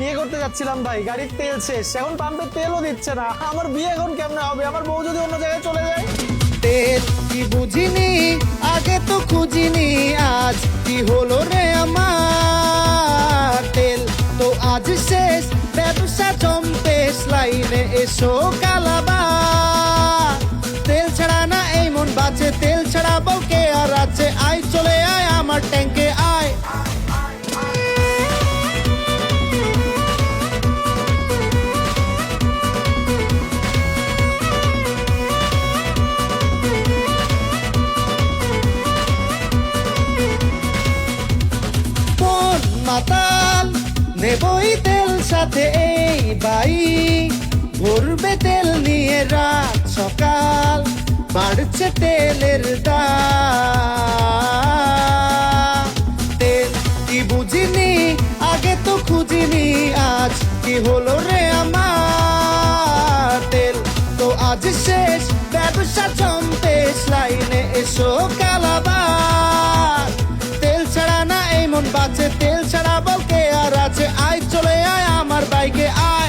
বিয়ে করতে যাচ্ছিলাম ভাই, গাড়ির তেল শেষ, এখন পাম্পে তেলও দিচ্ছে না। আমার বিয়ে এখন কেমনে হবে? আমার বউ যদি অন্য জায়গায় চলে যায়। তেল কি বুঝিনি, আগে তো খুঁজিনি, আজ কি হলো রে আমার। তেল তো আজ শেষ, ব্যবসা জম্পেশ, লাইনে এসো কালাবা। তেল ছাড়া না এই মন বাঁচে, তেল ছাড়া বউকে আর আছে। আয় চলে আয় আমার ট্যাঙ্কে আয়। কোন মাতাল নেবই তেল সাথে এই বাই, ভরবে তেল নিয়ে রাত সকাল, বাড়ছে তেলের দাম। তেল কি বুঝিনি, আগে তো খুঁজিনি, আজ কি হলো রে আমার। তেল তো আজ শেষ, ব্যবসা জম্পেশ, লাইনে এসো কালাবার। তেল ছাড়া না এই মন বাঁচে, তেল ছাড়া বলকে আর আছে। আয় চলে আয় আমার বাইকে আয়।